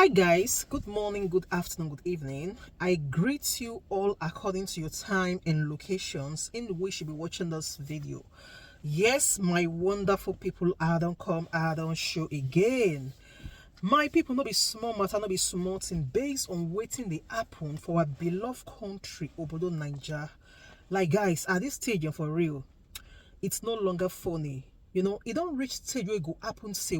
Hi guys, good morning, good afternoon, good evening. I greet you all according to your time and locations in which you be watching this video. Yes, my wonderful people, I don't come, I don't show again. My people, no be small matter, no be small thing based on waiting the happen for our beloved country, Obodo Naija. Like guys, at this stage for real, it's no longer funny. It don't reach stage where it go happen say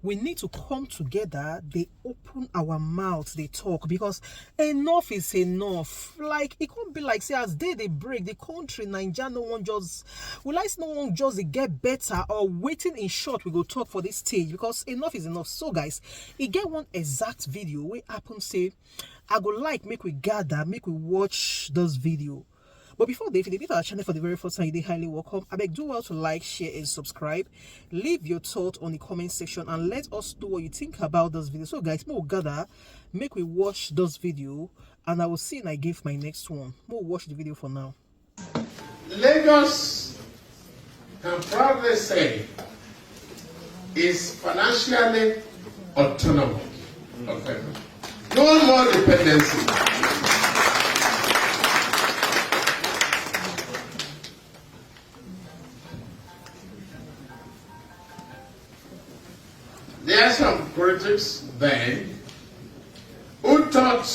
we need to come together. They open our mouths, they talk, because enough is enough. Like it can't be like say as they break the country, Nigeria, no one just no one just get better or waiting in short we go talk for this stage, because enough is enough. So guys, it get one exact video where happen say I go like make we gather, make we watch this video. But before they visit our channel for the very first time, they highly welcome. I beg do well to like, share, and subscribe. Leave your thought on the comment section and let us know what you think about this video. So guys, we'll gather, make we watch this video, and I will see and I give my next one. We'll watch the video for now. Lagos can proudly say is financially autonomous. Okay. No more dependency. There are some critics then who thought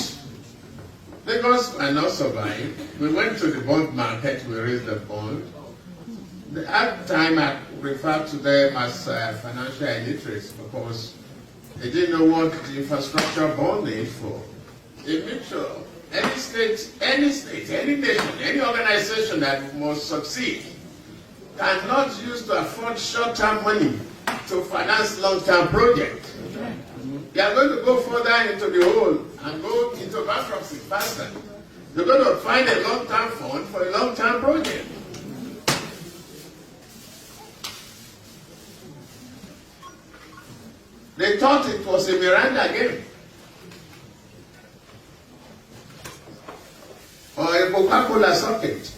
Lagos might not survive. We went to the bond market, we raised the bond. At the time I referred to them as financial illiterates because they didn't know what the infrastructure bond is for. They make sure any state, any nation, any organization that must succeed cannot use to afford short-term money to finance long-term projects. They are going to go further into the hole and go into bankruptcy faster. They're going to find a long-term fund for a long-term project. They thought it was a Miranda game or a Coca-Cola socket.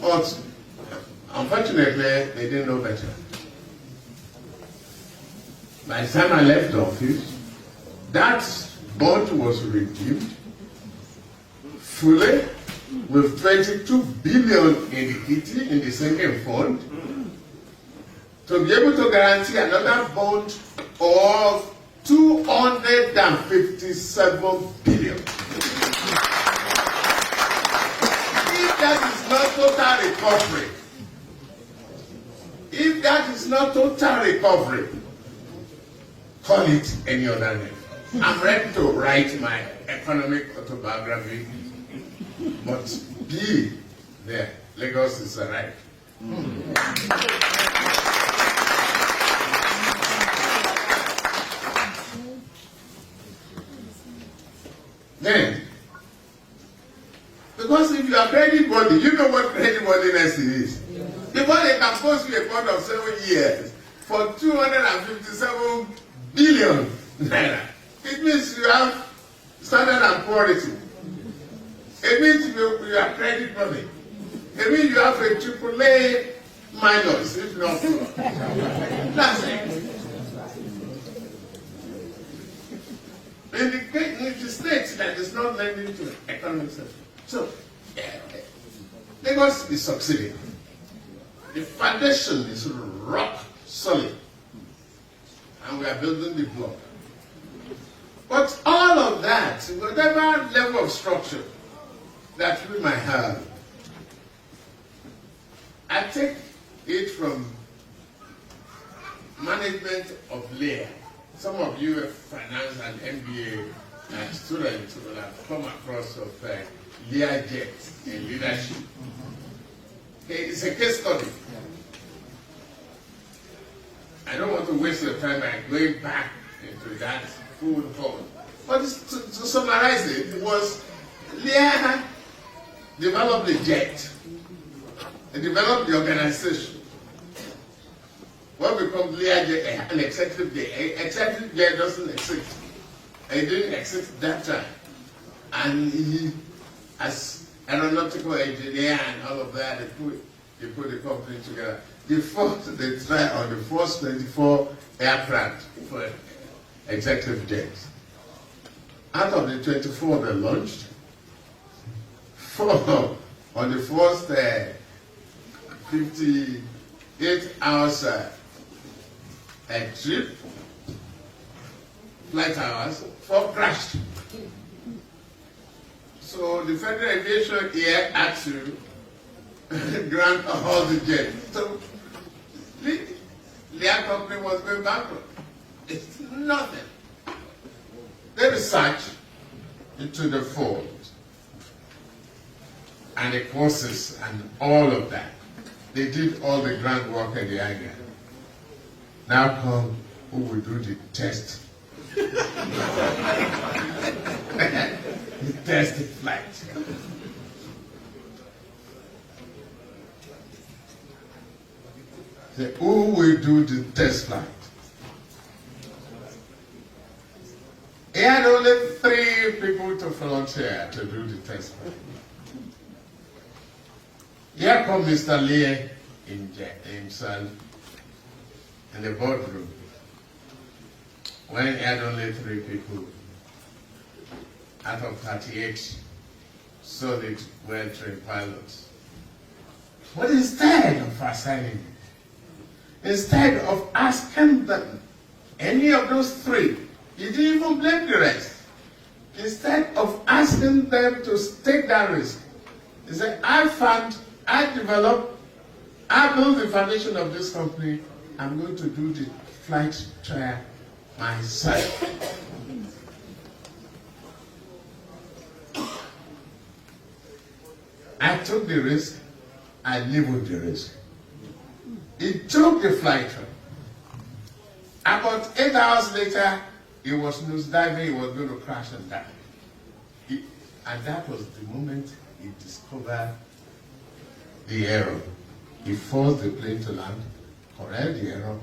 But unfortunately, they didn't know better. By the time I left office, that bond was redeemed fully with 22 billion in the kitty in the sinking fund to be able to guarantee another bond of 257 billion. If that is not total recovery, if that is not total recovery, call it any other name. I'm ready to write my economic autobiography, but be there. Lagos is arrived. Then, because if you are credit body, you know what credit worthiness is. Because they can post you a bond of 7 years for 257 billion naira. It means you have standard and quality. It means you are credit money. It means you have a AAA minus, if not plus. That's it. In the state that is not lending to economic sector. So, Lagos is succeeding. The foundation is rock solid. And we are building the block. But all of that, whatever level of structure that we might have, I take it from management of layer. Some of you have finance and MBA students will have come across of Learjet in leadership. Okay, it's a case study. I don't want to waste your time by going back into that full form. But to summarize it was Lear developed the jet. They developed the organization. What becomes Learjet? An executive jet. Executive jet doesn't exist. It didn't exist that time. And he, as aeronautical engineer and all of that, they put the company together. They tried on the first 24 aircraft for executive jets. Out of the 24 they launched, 4 on the first 58 hours trip, flight hours, 4 crashed. So the Federal Aviation here had to grant all the jets. So the air company was going bankrupt. It's nothing. They research into the fault and the causes and all of that. They did all the groundwork in the area. Now come who will do the test. The test flight. Say, who will do the test flight? He had only 3 people to volunteer to do the test flight. Here comes Mr. Lee himself in the boardroom when he had only 3 people out of 38 solid, well-trained pilots. But instead of assigning, instead of asking them, any of those 3, he didn't even blame the rest. Instead of asking them to take that risk, he said, I developed, I built the foundation of this company, I'm going to do the flight trial myself. I took the risk, I live with the risk. He took the flight trial. About 8 hours later, he was nose diving, he was going to crash and die. And that was the moment he discovered the error. He forced the plane to land, corrected the error,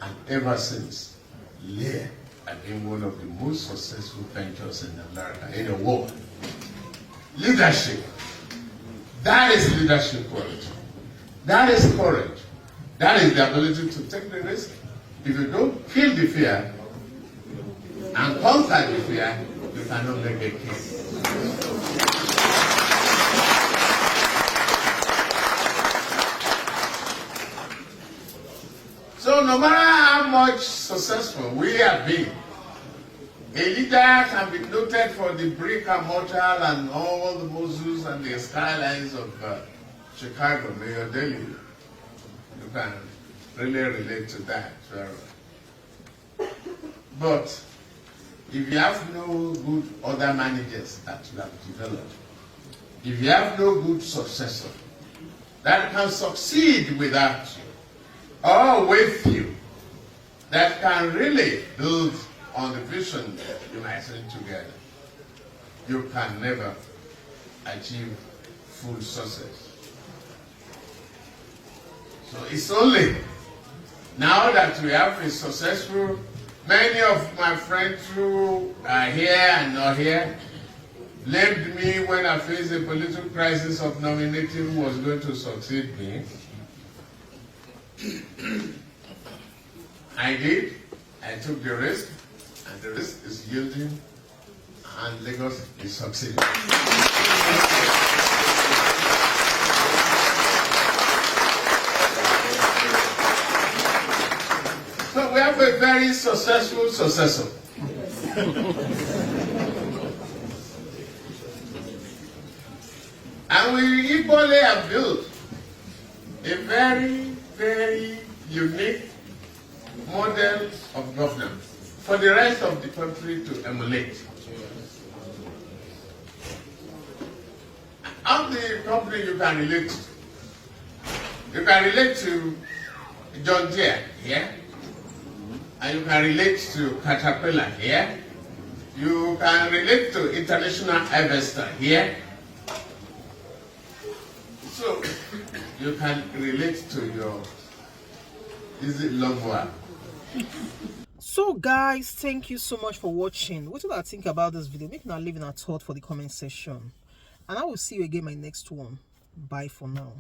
and ever since, Lear has been one of the most successful ventures in America, in the world. Leadership. That is leadership quality. That is courage. That is the ability to take the risk. If you don't kill the fear and conquer the fear, you cannot make a king. So no matter how much successful we have been, a leader can be noted for the brick and mortar and all the muzzles and the skylines of Chicago, New York, Delhi. You can really relate to that very well. But if you have no good other managers that you have developed, if you have no good successor that can succeed without you or with you, that can really build on the vision you might bring together, you can never achieve full success. So it's only now that we have a successful, many of my friends who are here and not here blamed me when I faced a political crisis of nominating who was going to succeed me. I did. I took the risk, and the risk is yielding, and Lagos is succeeding. So we have a very successful successor. And we equally have built a very, very unique model of governance for the rest of the country to emulate. Of the company you can relate to. You can relate to John Deere here, and you can relate to Caterpillar here. You can relate to International Harvester here. So you can relate to your loved one. So guys, thank you so much for watching. What do you think about this video? Make now leave in a thought for the comment section, and I will see you again in my next one. Bye for now.